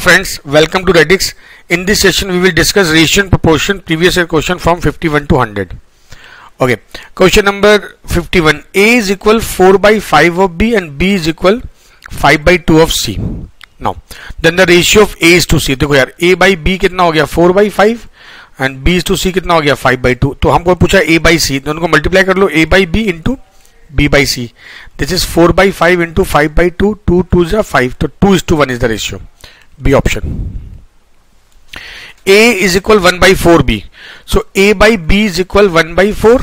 Friends, welcome to Redix. In this session, we will discuss ratio and proportion previous year question from 51 to 100. Okay, question number 51. A is equal 4 by 5 of B and B is equal 5 by 2 of C. Now, then the ratio of A is to C. देखो यार, A by B कितना हो गया 4 by 5 and B is to C कितना हो गया 5 by 2. तो हमको पूछा A by C, तो उनको मल्टीप्लाई कर लो A by B into B by C. This is 4 by 5 into 5 by 2. 2 2 is 5. So 2:1 is the ratio. B option. A is equal 1 by 4B. So A by B is equal 1 by 4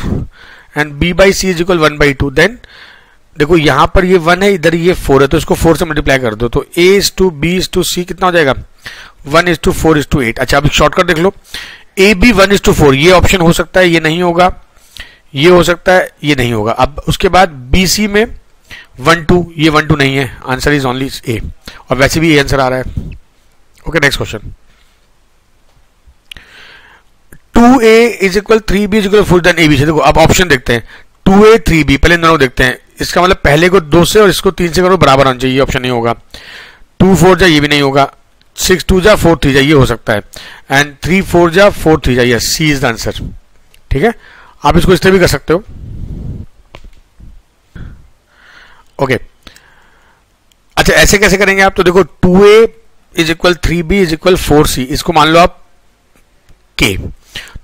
and B by C is equal 1 by 2. Then देखो यहाँ पर ये 1 है, इधर ये 4 है, तो इसको 4 से मल्टीप्लाई कर दो. तो A is to B is to C कितना हो जाएगा 1 is to 4 is to 8. अच्छा, अब शॉर्टकट देख लो. A B 1 is to 4 ये ऑप्शन हो सकता है, ये नहीं होगा, ये हो सकता है, ये नहीं होगा. अब उसके बाद B C में 1 2, ये 1 2 नहीं है, आंसर इज ओनली A. और वैसे भी ये आंसर आ रहा है. Okay, next question. 2A is equal 3B is equal 4 then ABC. देखो अब ऑप्शन देखते हैं. 2A 3B, पहले दोनों देखते हैं. इसका मतलब पहले को 2 से और इसको 3 से करो बराबर आना चाहिए, ये ऑप्शन नहीं होगा. 2 4 जा, ये भी नहीं होगा. 6 2 जा 4 3 जा, ये हो सकता है. एंड 3 4 जा 4 3 जा, yes, C is the answer. ठीक है, आप इसको इस तरह भी कर सकते हो. ओके, अच्छा ऐसे कैसे करेंगे आप? तो देखो 2A is equal 3B is equal 4C, इसको मान लो आप K.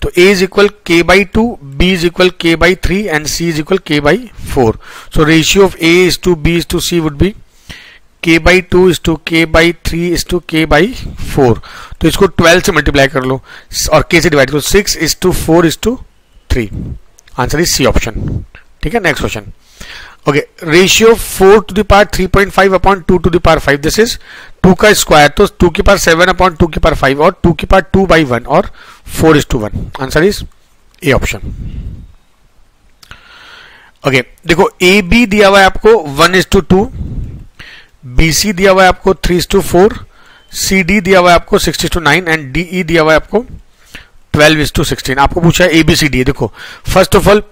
तो A is equal K by 2, B is equal K by 3 and C is equal K by 4. So ratio of A is to B is to C would be K by 2 is to K by 3 is to K by 4. तो इसको 12 से multiply कर लो और K से divide करो. 6 is to 4 is to 3. Answer is C option. ठीक है, next question. Okay, ratio 4 to the power 3.5 upon 2 to the power 5. This is 2 का स्क्वायर, तो 2 की पावर 7 अपॉन 2 की पावर 5 और 2 की पावर 2 by 1 और 4:1. Answer is A option. Okay, देखो ए बी दिया हुआ है आपको 1:2, बी सी दिया हुआ है आपको 3:4, सी डी दिया हुआ है आपको 6:9 एंड डी ई दिया हुआ है आपको 12:16. आपको पूछा है ए बी सी डी. देखो first of all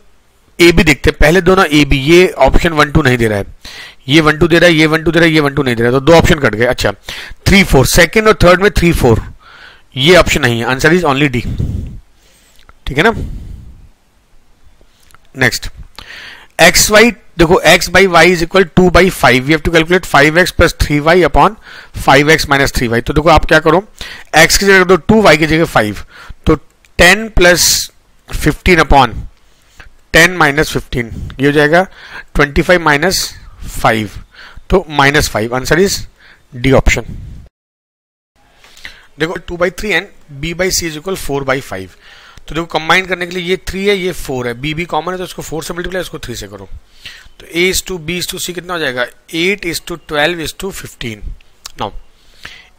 A B देखते हैं, पहले दोनों ए बी, ये ऑप्शन 1 2 नहीं दे रहा है, ये 1 2 दे रहा है, ये 1 2 दे रहा है, ये 1 2 नहीं दे रहा है, तो दो ऑप्शन कट गए. अच्छा, 3 4 सेकंड और थर्ड में 3 4, ये ऑप्शन नहीं है, आंसर इज ओनली डी. ठीक है ना. Next, X Y. देखो x by Y is equal 2 by 5. We have to calculate 5x plus 3y upon 5x minus 3y. तो देखो आप क्या करो, x की जगह 2, y की जगह 5, तो 10 प्लस 15 अपॉन 10 माइनस 15, ये हो जाएगा 25 माइनस 5, तो minus 5. Answer is D option. देखो 2 by 3 and b by c is equal 4 by 5. तो देखो कंबाइन करने के लिए ये 3 है, ये 4 है, b भी कॉमन है, तो इसको 4 से मल्टीप्लाई, इसको 3 से करो. तो a is to b is to c कितना हो जाएगा 8 is to 12 is to 15. Now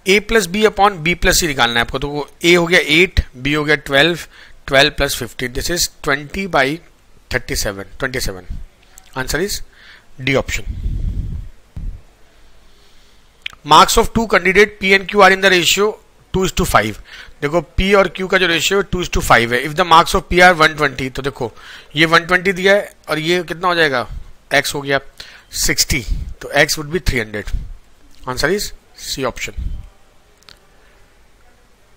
a plus b upon b plus c निकालना है आपको. तो a हो गया 8, b हो गया 12, 12 plus 15, this is 20 by 37, 27. Answer is D option. Marks of 2 candidate P and Q are in the ratio 2:5. देखो P और Q का जो रेशियो 2:5 है. If the marks of P are 120, तो देखो ये 120 दिया है और ये कितना हो जाएगा, x हो गया 60, तो x would be 300. Answer is C option.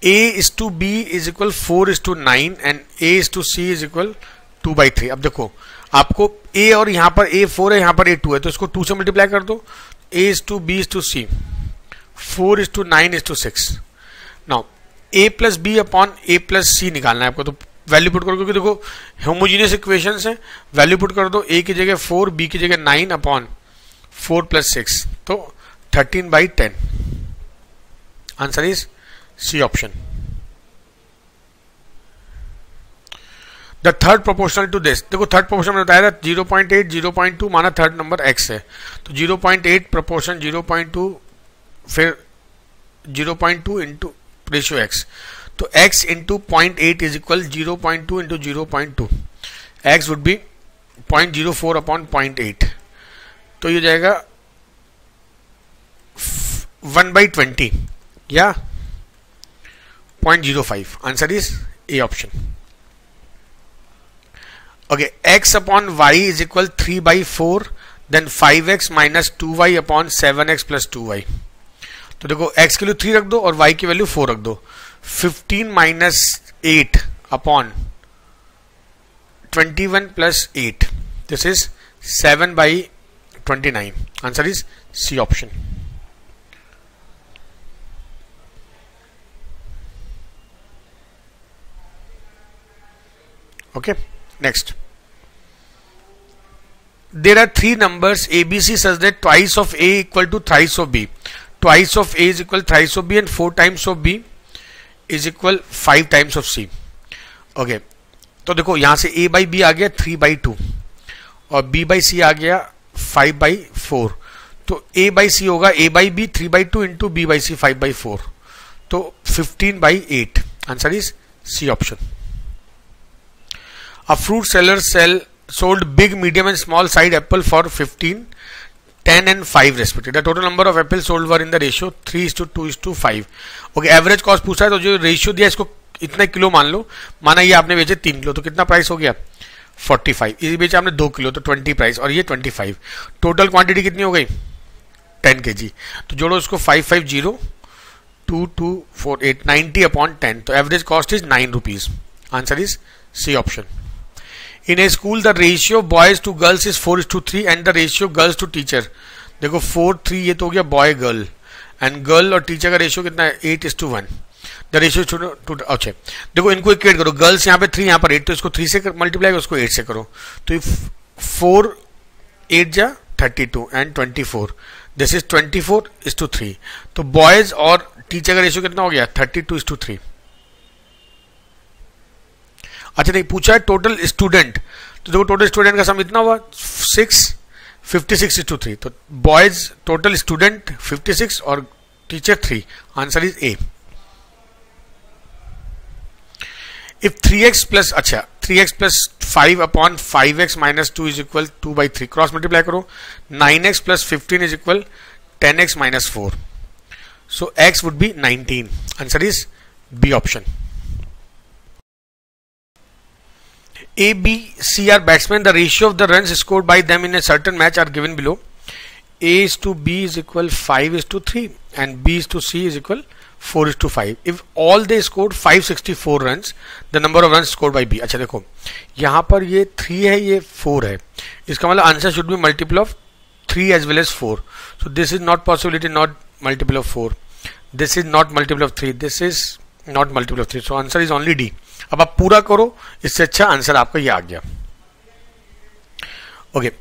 A is to B is equal 4:9 and A is to C is equal 2 by 3. अब देखो आपको A और यहाँ पर A 4 है, यहाँ पर A 2 है, तो इसको 2 से मल्टीप्लाई कर दो. A is to B is to C 4:9 is to 6. Now A plus B upon A plus C निकालना है आपको. तो वैल्यू पुट करो, क्योंकि देखो होमोजीनियस इक्वेशंस है, वैल्यू पुट कर दो. A की जगह 4, B की जगह 9 अपॉन 4 प्लस 6, तो 13 by 10. Answer is C option. The third proportional to this. देखो थर्ड प्रोपोर्शनल में बताया था 0.8 0.2 माना थर्ड नंबर x है, तो 0.8 प्रोपोर्शन 0.2 फिर 0.2 इंटू रेशियो x. तो x into 0.8 is equal 0.2 into 0.2. x would be 0.04 upon 0.8, तो ये जाएगा 1/20 या 0.05. Answer is A option. Okay, x upon y is equal 3/4 then 5x minus 2y upon 7x plus 2y. तो देखो x की value 3 रख दो और y की वैल्यू 4 रख दो. 15 minus 8 upon 21 plus 8. This is 7/29. Answer is C option. Okay, next. There are three numbers ABC such that twice of A equal to thrice of B. Twice of A is equal to thrice of B and 4 times of B is equal 5 times of C. Okay, तो देखो यहां से A by B आ गया 3/2 और B by C आ गया 5/4. तो A by C होगा A by B 3/2 into B by C 5/4. तो 15/8. Answer is C option. A fruit seller sold big, medium and small side apple for 15, 10 and 5 respectively. The total number of apples sold were in the ratio 3:2:5. Okay, average cost पूछा है तो जो ratio दिया इसको इतने kilo मान लो. माना ये आपने बेचे 3 किलो तो कितना प्राइस हो गया 45. ये बेचा आपने 2 किलो तो 20 प्राइस और ये 25. टोटल क्वांटिटी कितनी हो गई 10 kg. तो जोड़ो इसको 550 2248 90 अपॉन 10. तो average cost is 9 rupees. Answer is C option. In a school, the ratio of boys to girls is 4:3 and the ratio of girls to teacher. देखो 4:3 ये तो हो गया बॉय गर्ल एंड गर्ल और टीचर का ratio कितना है 8:1. The ratio two अच्छा देखो इनको इक्वेट करो. गर्ल्स यहाँ पे 3 यहाँ पर 8 तो इसको 3 से मल्टीप्लाई करो उसको 8 से करो. तो 4 8 जा 32 एंड 24. This is 24:3. तो बॉयज और टीचर का रेशियो कितना हो गया 32:3. अच्छा नहीं पूछा है टोटल स्टूडेंट. तो देखो टोटल स्टूडेंट का सम इतना हुआ 6 56:3. तो बॉयज टोटल स्टूडेंट 56 और teacher 3. Answer is A. If 3x plus अच्छा 3x plus 5 upon 5x minus 2 is equal 2/3. Cross multiply करो 9x plus 15 is equal 10x minus 4. So x would be 19. Answer is B option. A, B, C are batsmen. The ratio of the runs scored by them in a certain match are given below. A is to B is equal 5:3 and B is to C is equal 4:5. If all they scored 564 runs, the number of runs scored by B. अच्छा देखो यहाँ पर ये 3 है ये 4 है. इसका मतलब answer should be multiple of 3 as well as 4. So this is not possible. It is not multiple of 4. This is not multiple of 3. This is not multiple of 3. So answer is only D. अब आप पूरा करो इससे अच्छा answer आपका ये आ गया. Okay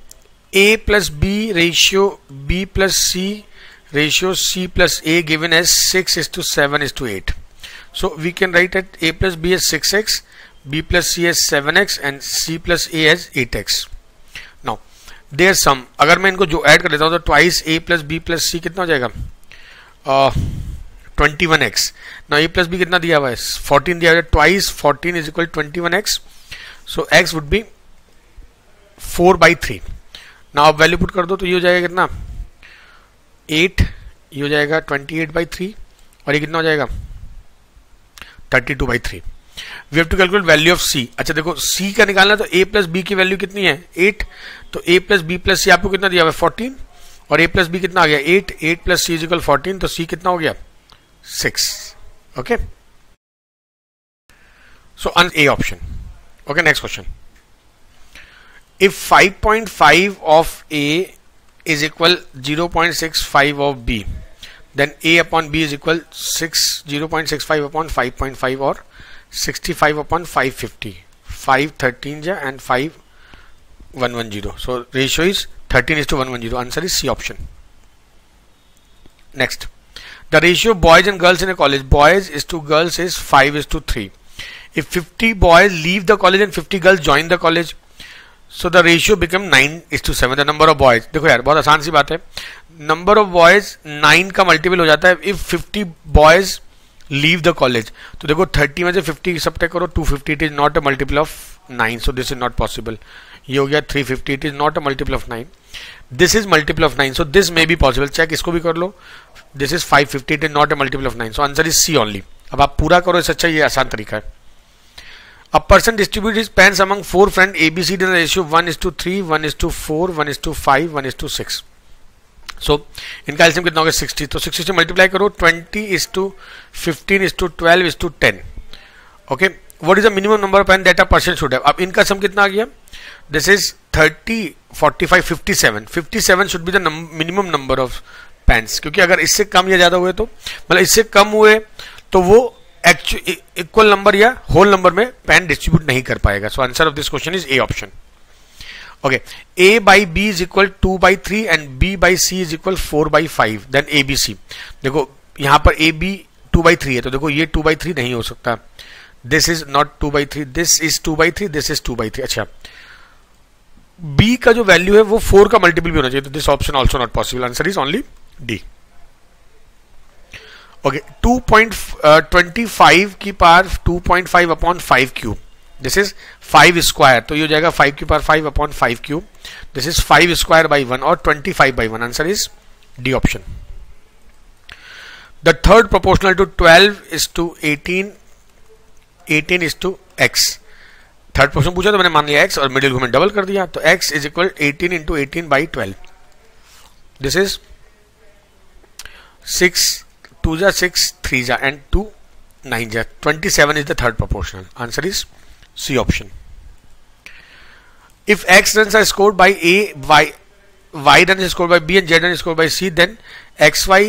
a plus b ratio b plus c ratio c plus a given as 6:7:8. So we can write at a plus b as 6x, b plus c as 7x and c plus a as 8x. Now their sum अगर मैं इनको जो add कर देता हूं तो twice a plus b plus c कितना हो जाएगा 21x. now a plus b कितना दिया हुआ है 14 दिया हुआ है. Twice 14 is equal 21x. So x would B 4/3. Now आप वैल्यू पुट कर दो तो ये हो जाएगा कितना 8. ये हो जाएगा 28/3 और ये कितना हो जाएगा 32/3. We have to calculate value of c. अच्छा देखो c का निकालना तो a प्लस b की वैल्यू कितनी है 8. तो a plus b plus c आपको कितना दिया हुआ है 14 और a प्लस b कितना आ गया 8. 8 प्लस c इज इक्वल 14. तो c कितना हो गया 6. Okay. So on A option. Okay, next question. If 5.5 of A is equal 0.65 of B, then A upon B is equal 0.65 upon 5.5 or 65 upon 550. 513 ja and 5110. So ratio is 13:110. Answer is C option. Next. The ratio of boys and girls in a college, boys is to girls is 5:3. If 50 boys leave the college and 50 girls join the college, so the ratio become 9:7. The number of boys, देखो यार बहुत आसान सी बात है. Number of boys 9 का multiple हो जाता है if 50 boys leave the college. तो देखो 30 में से 50 सब्ट्रैक्ट करो 250. It is not a multiple of 9, so this is not possible. ये हो गया 350. It is not a multiple of 9. This is multiple of 9, so this may be possible. Check इसको भी कर लो. This is 550. It is not a multiple of 9, so answer is C only. अब आप पूरा करो इससे अच्छा ये आसान तरीका है. A person distributes his pens among 4 friends ABC in the ratio 1:3, 1:4, 1:5, 1:6. सो इनका एलसीएम कितना होगा 60, तो 60 से मल्टीप्लाई करो 20:15:12:10. Okay, what is the minimum number of pen that a person should have. अब इनका सम कितना आ गया, this is 30, 45, 57 should be the minimum number of pens, क्योंकि अगर इससे कम या ज्यादा हुए तो मतलब इससे कम हुए तो वो इक्वल नंबर या होल नंबर में पेन डिस्ट्रीब्यूट नहीं कर पाएगा. So answer of this question is A option. Okay, a by b is equal 2/3 and b by c is equal 4/5, then abc. देखो यहां पर ab 2/3 है, तो देखो ये 2/3 नहीं हो सकता. This is not 2/3, this is 2/3, this is 2/3. अच्छा, b का जो वैल्यू है वो 4 का मल्टीपल भी होना चाहिए, तो this option also not possible. Answer is only D. Okay, 2.25 की power 2.5 upon 5 cube, this is 5 square, तो ये हो जाएगा 5 की power 5 upon 5 cube. This is 5 square by 1 और 25/1. Answer is D option. The third proportional to 12:18, 18:x. Third question पूछा तो मैंने मान लिया x और मिडिल को मैंने डबल कर दिया, तो x is equal 18 × 18/12. This is 6 2 जा 6 3 जा and 2 9 जा. 27 is the third proportional. Answer is C option. If x runs are scored by A, y runs is scored by B and z runs is scored by C, then xy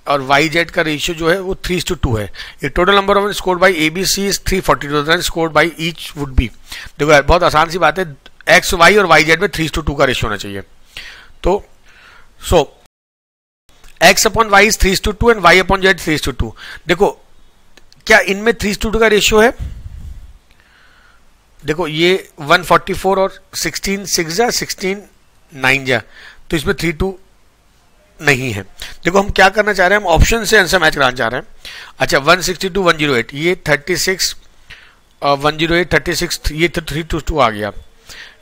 और yz का ratio जो है वो 3:2 है. If total number of runs scored by A, B, C is 342, runs scored by each would be. देखो यार बहुत आसान सी बात है, x, y और yz में 3:2 का रेशियो होना चाहिए. तो x upon y is 3:2 and y upon z 3:2. देखो क्या इनमें 3:2 का रेशियो है, देखो ये 144 और 16 6 जा 16 9 जा, तो इसमें 3:2 नहीं है. देखो हम क्या करना चाह रहे हैं, हम ऑप्शन से आंसर मैच कराना चाह रहे हैं. अच्छा, 162 108, ये 36 108 36, ये 3:2 आ गया.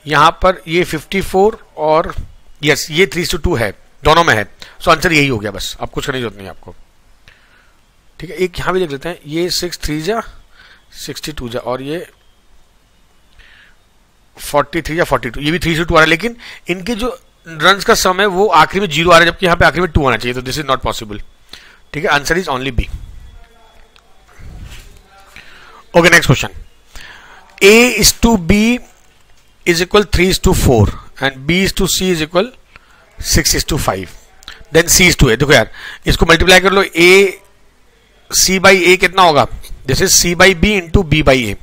यहां पर ये 54 और यस ये 3:2 है, दोनों में है. सो आंसर यही हो गया, बस अब कुछ करने की जरूरत नहीं आपको. ठीक है, एक यहां भी देख लेते हैं, ये 6 3 जा 62 जा और ये 43 या 42, ये भी 3:2 आ रहा है, लेकिन इनके जो रन्स का सम है वो आखिरी में 0 आ रहा है, जबकि यहां पे आखिरी में 2 आना चाहिए, तो दिस इज नॉट पॉसिबल. ठीक है, answer is only B. Okay, next question. A:B is equal 3:4 and B:C is equal 6:5. Then C:2 देखो यार इसको मल्टीप्लाई कर लो, C by A कितना होगा, this is C by B into B by A.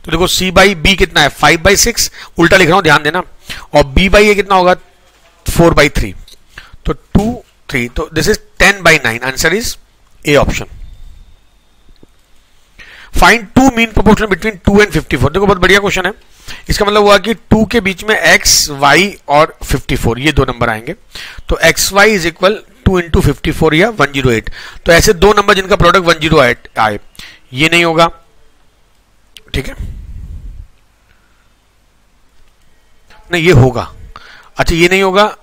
तो देखो C by B कितना है 5/6, उल्टा लिख रहा हूं ध्यान देना, और B by A कितना होगा 4/3, तो 2 3, तो this is 10/9. Answer is A option. Find 2 mean proportional between 2 and 54. देखो बहुत बढ़िया क्वेश्चन है. इसका मतलब हुआ कि 2 के बीच में x, y और 54 ये दो नंबर आएंगे, तो xy इज इक्वल 2 × 54 या 108. तो ऐसे दो नंबर जिनका प्रोडक्ट 108 आए, ये नहीं होगा. ठीक है, नहीं ये होगा. अच्छा, ये नहीं होगा,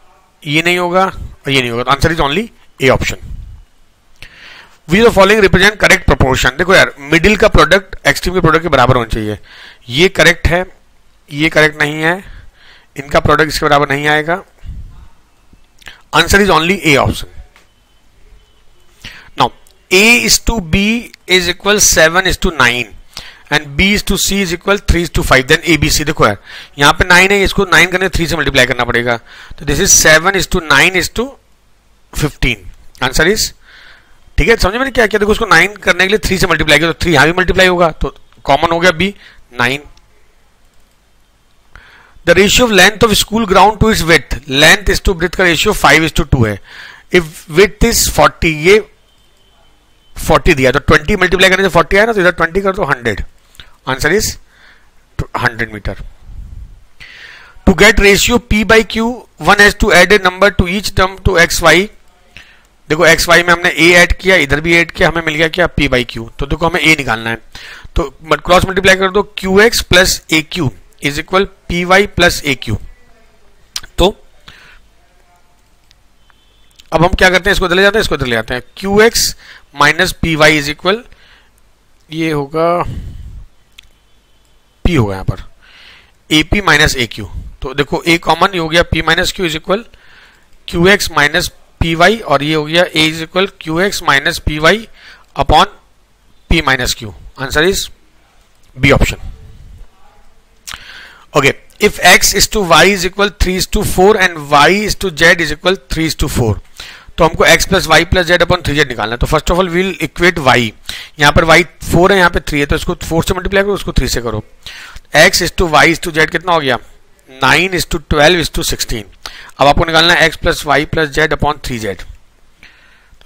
ये नहीं होगा और ये नहीं होगा, तो answer is only A option. Which of the following represent correct proportion. देखो यार मिडिल का प्रोडक्ट एक्सट्रीम के प्रोडक्ट के बराबर होना चाहिए. ये करेक्ट है, ये करेक्ट नहीं है, इनका प्रोडक्ट इसके बराबर नहीं आएगा. Answer is only A option. Now A:B is equal 7:9 and B:C is equal 3:5. Then ABC. देखो यार यहाँ पे 9 है, इसको 9 करने 3 से मल्टीप्लाई करना पड़ेगा, तो दिस इज 7:9:15. आंसर इज, ठीक है, समझ में क्या किया, देखो उसको 9 करने के लिए 3 से मल्टीप्लाई किया, तो 3 यहां भी मल्टीप्लाई होगा, तो कॉमन हो गया B 9. The ratio of length of school ground to its width. Length is to breadth का रेशियो 5:2 है. इफ विड्थ इज 40, ये 40 दिया, तो 20 मल्टीप्लाई करने से 40 आया ना, तो इधर 20 कर दो 100. Answer is 100 metre. To get ratio P/Q, one has to add a number to each term to XY. देखो XY में हमने A ऐड किया, इधर भी ऐड किया, हमें मिल गया क्या P/Q. तो देखो हमें A निकालना है, तो क्रॉस मल्टीप्लाई कर दो, QX plus AQ is equal PY plus AQ. तो अब हम क्या करते हैं, इसको इधर ले जाते हैं, इसको इधर ले जाते हैं. QX minus PY is equal, ये होगा P होगा यहां पर, AP माइनस AQ. तो देखो A कॉमन हो गया, P minus Q is equal QX minus P Y, और ये हो गया a is equal Q X minus P Y upon P minus Q. Answer is B option. Okay, if x is to y is equal 3:4 and y is to z is equal 3:4, तो हमको x plus y plus z upon 3z निकालना है. तो first of all will equate y. यहाँ पर y 4 है, यहाँ पे 3 है, तो इसको 4 से मल्टीप्लाई करो, उसको 3 से करो. x is to y is to z कितना हो गया? 9 is to 12 is to 16. अब आपको निकालना है x plus y plus z upon 3z.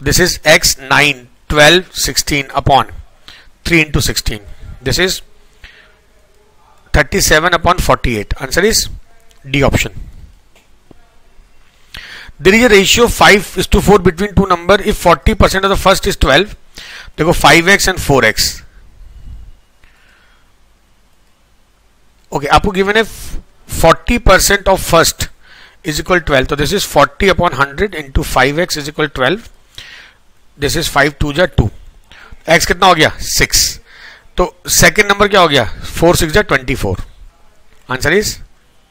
This is x 9 12 16 upon 3 into 16. This is 37 upon 48. Answer is D option. There is a ratio 5:4 between two number if 40% of the first is 12. देखो 5x and 4x. Okay, आपको given है 40% of first is equal 12. तो this is 40 upon 100 into 5x is equal 12. This is 5 2 जा 2. x कितना हो गया? 6. तो second number क्या हो गया? 4 6 जा 24. Answer is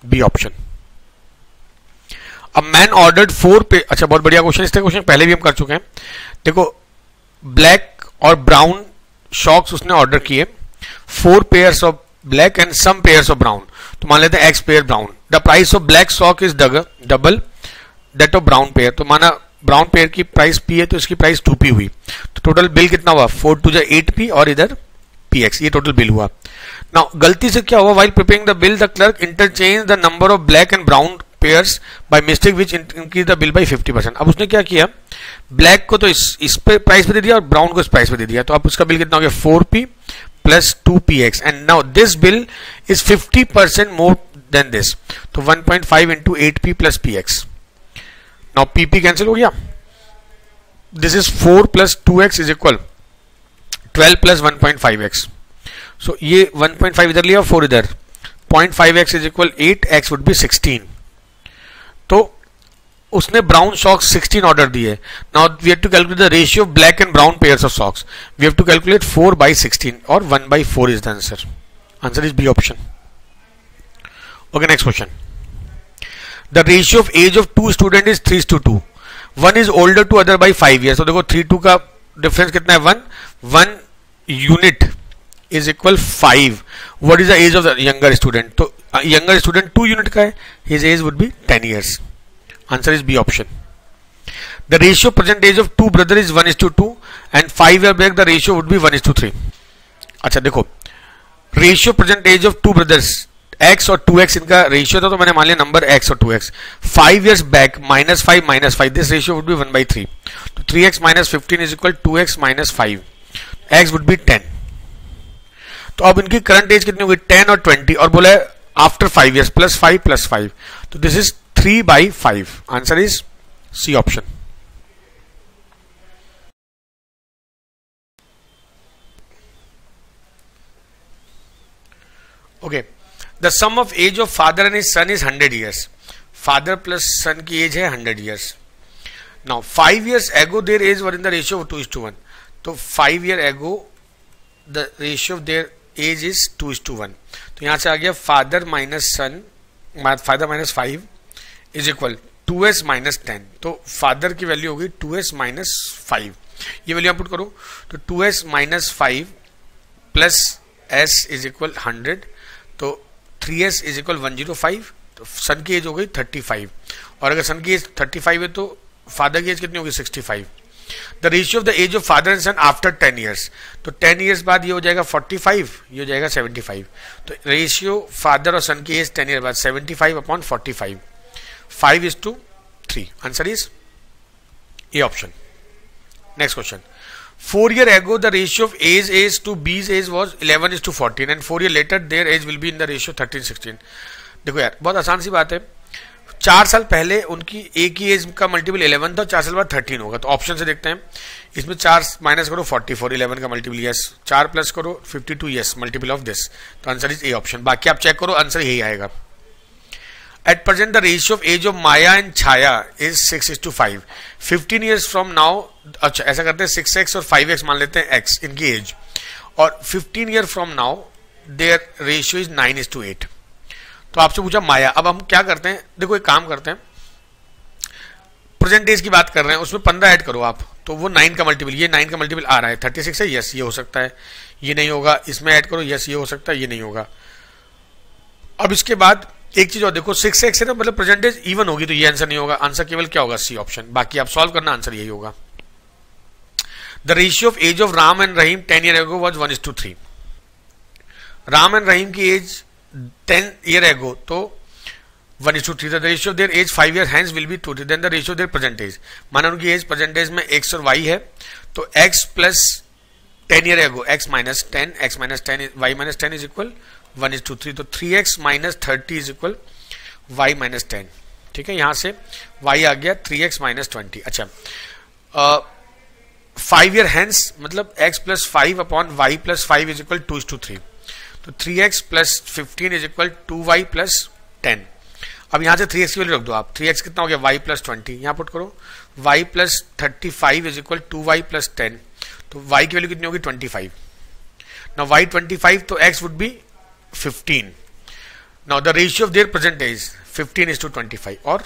B option. अब मैन ऑर्डर्ड 4 पे. अच्छा, बहुत बढ़िया क्वेश्चन. इसके क्वेश्चन पहले भी हम कर चुके हैं. देखो, ब्लैक और ब्राउन शॉक्स उसने ऑर्डर किए, 4 pairs of black and some pairs of brown. तो मान लेते हैं x pair brown. The price of black sock is double that of brown pair. तो माना ब्राउन पेयर की प्राइस p है, तो इसकी प्राइस 2p हुई. तो टोटल बिल कितना हुआ? 4 2 जा 8p और इधर px. ये टोटल बिल हुआ. नाउ गलती से क्या हुआ? While preparing the bill the clerk interchange the number of black and brown pairs by mistake which increase the bill bye 50%. अब उसने क्या किया? ब्लैक को तो इस पे प्राइस पे दे दिया और ब्राउन को इस प्राइस पे दे दिया. तो अब उसका बिल कितना हो गया? 4p plus 2px. And now this bill is 50% more than दिस. तो 1.5 into 8p plus px. Now pp cancel हो गया. This is 4 plus 2x is equal 12 plus 1.5x. सो ये 1.5 इधर लिया और 4 इधर. 0.5x is equal 8, x would be 16. तो उसने ब्राउन सॉक्स 16 ऑर्डर दिए. Now we have to calculate the ratio of black and brown pairs of socks. We have to calculate 4/16 और 1/4 is the answer. Answer is B option. Okay, next question. The ratio of age of 2 student is 3:2. One is older to other by 5 years. तो देखो 3:2 का difference कितना है? 1 unit is equal 5. What is the age of the younger student? तो younger student 2 unit का है, his age would be 10 years. Answer is B option. The ratio present age of 2 brother is 1:2 and 5 year back the ratio would be 1:3. अच्छा देखो, ratio present age of 2 brothers x और 2x इनका ratio था, तो मैंने मान लिया number x और 2x. 5 years back -5 this ratio would B 1/3. तो 3x - 15 is equal 2x - 5. x would be 10. तो अब इनकी करंट एज कितनी होगी? 10 और 20. और बोला है आफ्टर 5 years +5 +5. तो this is 3/5. Answer is C option. Okay, the sum of age of father and his son is 100 years. Father plus son की एज है 100 years. Now 5 years ago their age were in the ratio of 2:1. तो 5 year ago the ratio of their age is 2:1. तो यहां से आ गया father minus son, father minus 5 is equal 2s - 10. तो father की वैल्यू होगी 2s - 5. ये वैल्यू आप पुट करो तो 2s - 5 plus s is equal 100. तो 3s इज इक्वल 105. तो सन की एज हो गई 35. और अगर सन की एज 35 है तो फादर की एज कितनी होगी? 65. The ratio of the age of father and son after 10 years. तो 10 years बाद ये हो जाएगा 45, ये हो जाएगा 75. तो रेशियो फादर और सन की एज 10 years बाद 75/45. 5:3. Answer is A option. Next question. 4 year ago the ratio of A's age to B's age was 11:14 and 4 year later their age will be in the ratio 13:16. देखो यार, बहुत आसान सी बात है. 4 साल पहले उनकी ए की एज का मल्टीपल 11 था, 4 साल बाद 13 होगा. तो ऑप्शन से देखते हैं. इसमें 4 माइनस करो 44, 11 का मल्टीपल यस. 4 प्लस करो 52 यस, मल्टीपल ऑफ दिस. तो आंसर इज ए ऑप्शन. बाकी आप चेक करो, आंसर यही आएगा. At present, the ratio of age of Maya and Chaya is 6:5. 15 years from now, अच्छा ऐसा करते हैं 6x और 5x मान लेते हैं x इनकी एज. और 15 year from now, their ratio is 9:8. तो आपसे पूछा माया. अब हम क्या करते हैं? देखो एक काम करते हैं. प्रेजेंट एज की बात कर रहे हैं उसमें 15 ऐड करो आप, तो वो 9 का मल्टीपल, ये 9 का मल्टीपल आ रहा है 36 है, यस ये हो सकता है, ये नहीं होगा, इसमें ऐड करो, यस ये हो सकता है, ये नहीं होगा। अब इसके बाद एक चीज और देखो, 6x है ना, मतलब प्रेजेंटेज इवन होगी, तो ये आंसर नहीं होगा, आंसर केवल क्या होगा, सी ऑप्शन। बाकी आप सॉल्व करना, आंसर यही होगा। The ratio of age of Ram and Rahim 10 year ago was 1:3। Ram and Rahim की एज 10 ईयर एगो तो 1:3 था। The ratio of their age 5 year hence will be 2, then the ratio of their percentage, माना उनकी एज परसेंटेज में x और y है, तो x plus 10 year ago x minus 10 y minus 10 is equal 1:3, तो 3x minus 30 is equal y minus 10। ठीक है, यहां से y आ गया 3x माइनस 20। अच्छा, 5 ईयर हैंस मतलब x plus 5 upon y plus 5 is equal 2:3, तो 3x plus 15 is equal 2y plus 10। अब यहां से 3x की वैल्यू रख दो आप, 3x कितना हो गया, y प्लस 20, यहां पुट करो, y plus 35 is equal 2y plus 10, तो y की वैल्यू कितनी होगी 25। नाउ y 25, तो x would be 15। Now the ratio of their percentage 15:25 और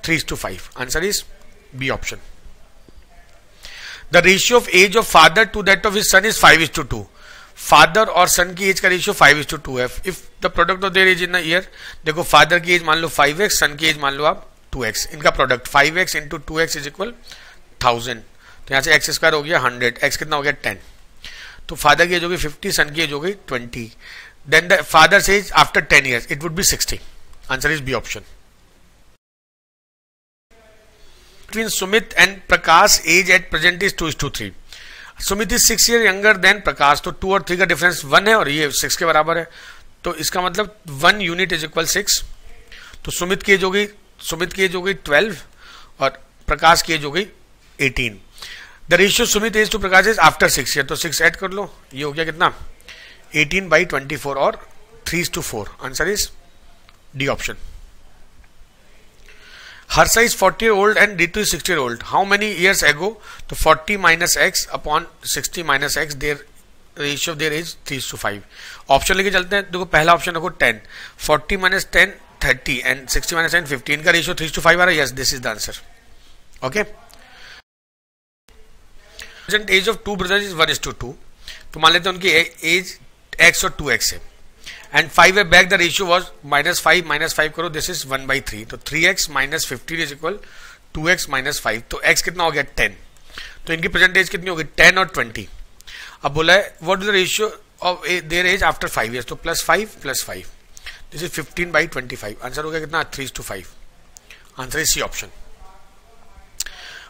3:5, answer is B option. The ratio of age of father to that of his son is 5:2। Father और son की age का ratio 5:2 है। If the product of their age in a year, देखो father की age मान लो 5x, सन की age मान लो आप 2x, इनका product 5x into 2x is equal 1000, तो यहां से x स्क्वायर हो गया 100, x कितना हो गया 10, तो फादर की एज होगी 50, सन की एज हो गई 20, then the father's age after 10 years it would be 60, answer is B option. Between Sumit and Prakash age at present is 2:3। Sumit is 6 years younger than Prakash, तो 2 और 3 का डिफरेंस 1 है और ये 6 के बराबर है, तो इसका मतलब 1 यूनिट इज इक्वल 6, तो सुमित की एज हो गई 12 और प्रकाश की एज हो गई 18। The ratio Sumit age to Prakash is after 6 years, तो 6 ऐड कर लो, ये हो गया कितना 18/24 और 3:4, answer is D option. Harsha is 40 year old and Ritu is 60 year old. How many years ago? तो 40 minus x upon 60 minus x, their ratio of their age 3:5। Option लेके चलते हैं, देखो पहला ऑप्शन देखो 10, 40 minus 10 30 and 60 minus 10 15 का ratio 3:5 आ रहा है, yes this is the answer. Okay, present age of two brothers is 1:2, तो मान लेते हैं उनकी एज x और 2x है, एंड 5 है बैक, द रेशियो वाज -5 करो, दिस इज 1/3, तो 3x minus 15 is equal 2x minus 5, तो x कितना हो गया 10, तो इनकी प्रेजेंट एज कितनी होगी 10 और 20। अब बोला है what is the ratio of their age after 5 years, तो +5 + 5, दिस इज 15/25, आंसर हो गया कितना 3:5, answer is C option.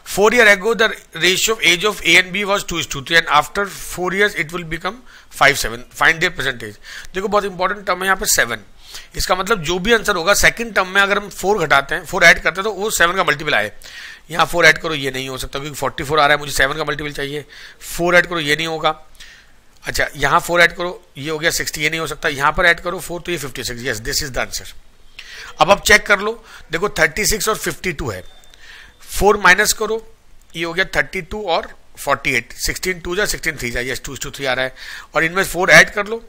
4 years ago the ratio of age of A and B was 2:3 and after 4 years it will become 5:7, find their percentage। देखो बहुत important term है यहाँ पे 7, इसका मतलब जो भी आंसर होगा सेकंड टर्म में अगर हम 4 घटाते हैं 4 ऐड करते हैं तो वो 7 का मल्टीपल आए, यहाँ 4 ऐड करो ये नहीं हो सकता क्योंकि 44 आ रहा है, मुझे 7 का मल्टीपल चाहिए, 4 ऐड करो ये नहीं होगा, अच्छा यहाँ 4 ऐड करो ये हो गया 60, ये नहीं हो सकता, यहाँ पर ऐड करो 4 तो ये 56, yes this is the answer. अब आप चेक कर लो, देखो 36 और 52 है, 4 माइनस करो ये हो गया 32 और 48, 16 2 जा 16 3 जा, यस 2:3 आ रहा है, और इनमें 4 ऐड कर लो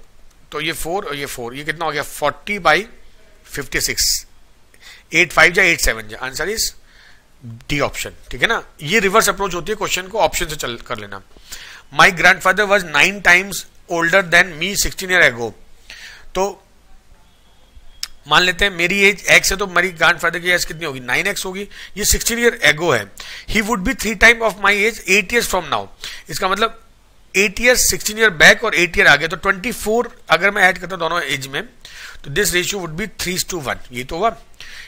तो ये 4 और ये 4, ये कितना हो गया 40/56, 8 5 जा 8 7 जा, आंसर इज डी ऑप्शन। ठीक है ना, ये रिवर्स अप्रोच होती है, क्वेश्चन को ऑप्शन से चल कर लेना। माई grandfather was 9 times older than me 16 years ago, तो मान लेते हैं मेरी एज x है तो मेरी ग्रैंडफादर की एज कितनी होगी 9x होगी, ये 16 years ago है, he would be 3 times of my age 8 years from now, इसका मतलब 8 years 16 years बैक और 8 years आगे, तो 24 अगर मैं ऐड करता हूं दोनों एज में तो दिस रेशियो वुड बी 3:1, ये तो हुआ।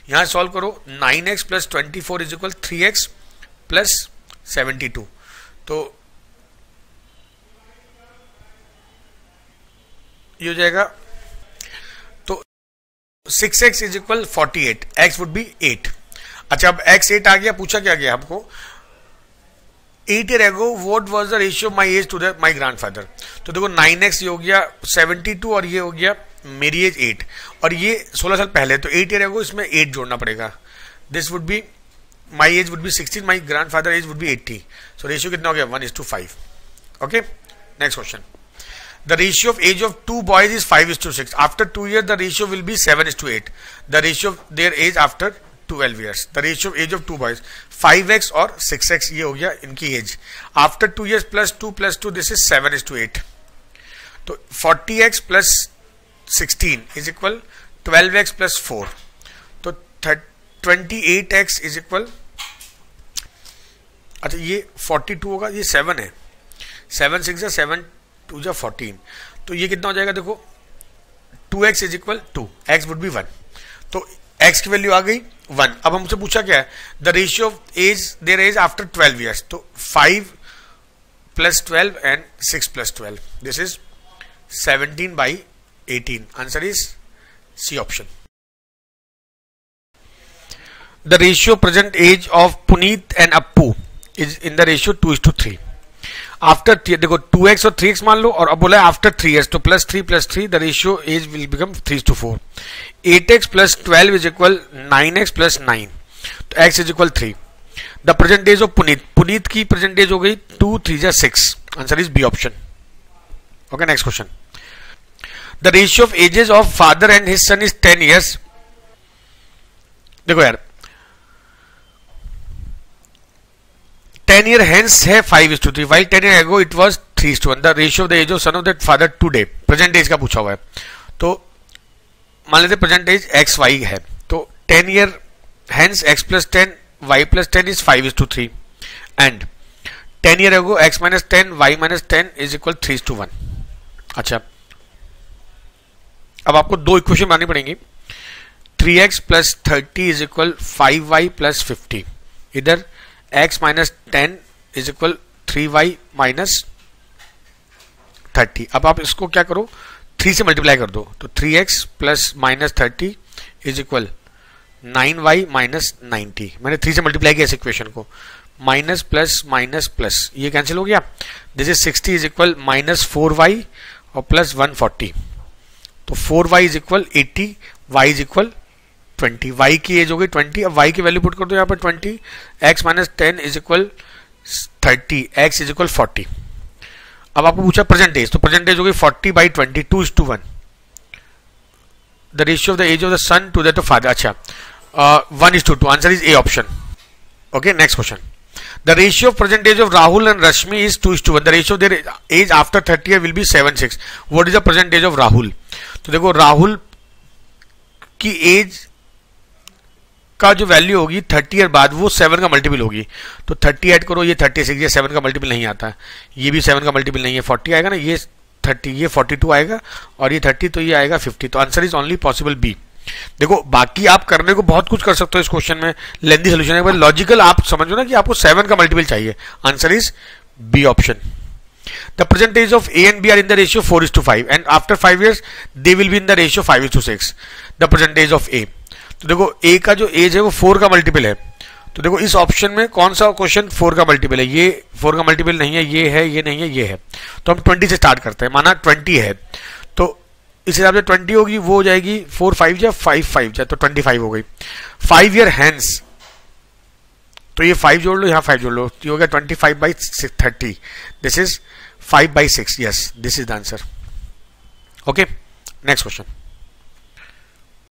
यहां सॉल्व करो 9x + 24 इज इक्वल 3x + 72, तो ये हो जाएगा, तो 6x is equal 48, x would B 8। अच्छा अब x 8 आ गया, पूछा क्या गया आपको 8 years ago what was the ratio my age to my grandfather, तो देखो 9x ये हो गया 72 और ये हो गया मेरी एज 8 और ये 16 साल पहले, तो 8 years ago इसमें 8 जोड़ना पड़ेगा, this would be my age would be 16, my grandfather age would be 80, so ratio कितना हो गया 1:5। Okay, next question. The ratio of age of 2 boys is 5:6. After 2 years, the ratio will be 7:8. The ratio of their age after 12 years. The ratio of age of two boys 5x और 6x ये हो गया इनकी as. After 2 years plus 2 this is 7:8. तो 40x plus 16 is equal 12x plus 4. तो 28x is equal, अच्छा ये 42 होगा, ये 7 है, 7 6 जा 7 2 जा 14. तो ये कितना हो जाएगा देखो 2x is equal 2, x would be 1. तो x की वैल्यू आ गई 1. अब हमसे पूछा क्या है, the ratio of age their age after 12 years. तो 5 plus 12 and 6 plus 12. This is 17/18. Answer is C option. The ratio present age of Puneet and Appu is in the ratio 2:3. After देखो 2x और 3x मान लो, और अब बोला after 3 years, तो +3 the ratio age will become 3:4. 8x plus 12 is equal 9x plus 9. तो x is equal 3. The present age of Puneet की present age हो गई 2 3 जा 6. Answer is B option. Okay, next question. The ratio of ages of father and his son is 10 years. देखो यार 10 year hence है 5:3, while 10 year ago it was 3:1. The ratio of the age of son of that father today, present age का पूछा हुआ है. तो मान लेते प्रेजेंट एज XY है, तो 10 year hence x plus 10 y plus 10 is 5:3 and 10 year ago x minus 10 y minus 10 is equal 3:1. अच्छा, अब आपको दो इक्वेशन बनानी पड़ेंगी. 3x plus 30 is equal 5y plus 50. इधर x minus 10 is equal 3y minus 30. अब आप इसको क्या करो, 3 से मल्टीप्लाई कर दो, तो 3x plus minus 30 is equal 9y minus 90. मैंने 3 से मल्टीप्लाई किया इस इक्वेशन को. माइनस प्लस माइनस प्लस ये कैंसिल हो गया. This is 60 is equal minus 4y और प्लस 140. तो 4y is equal 80, y is equal 20. y की एज हो गई 20. अब y की वैल्यू पुट कर दो यहाँ पर 20. x minus 10 is equal 30, x is equal 40. अब आपको पूछा प्रेजेंट एज, तो प्रेजेंट एज हो गई 40/20, 2:1. The ratio of the age of the son to that of father, अच्छा 1:2. Answer is A option. Okay, next question. The ratio of present age of Rahul and Rashmi is 2:1. The ratio of their age after 30 year will be 7:6. What is the present age of Rahul? तो देखो राहुल की age का जो value होगी 30 year बाद वो 7 का multiple होगी. तो 30 ऐड करो, ये 36, ये 7 का मल्टीपल नहीं आता, ये भी 7 का मल्टीपल नहीं है. 40 आएगा ना, ये 30, ये 42 आएगा, और ये 30, तो ये आएगा 50. तो answer is only possible B. देखो बाकी आप करने को बहुत कुछ कर सकते हो इस क्वेश्चन में, लेंथी सोल्यूशन है, लॉजिकल आप समझो ना कि आपको 7 का मल्टीपल चाहिए. Answer is B option. The present age of a and b are in the ratio 4:5 and after 5 years they will be in the ratio 5:6. The present age of a, तो देखो ए का जो एज है वो 4 का multiple है. तो देखो इस ऑप्शन में कौन सा क्वेश्चन 4 का मल्टीपल है, ये 4 का मल्टीपल नहीं है, ये है, ये नहीं है, ये है. तो हम 20 से स्टार्ट करते हैं. माना 20 है, तो इस हिसाब से 20 होगी, वो हो जाएगी 4 5 या 5 5 जा, तो 25 हो गई. 5 year hence, तो ये 5 जोड़ लो, यहाँ 5 जोड़ लो, ये हो गया 25/30. This is 5/6. Yes, this is the answer. Okay, next question.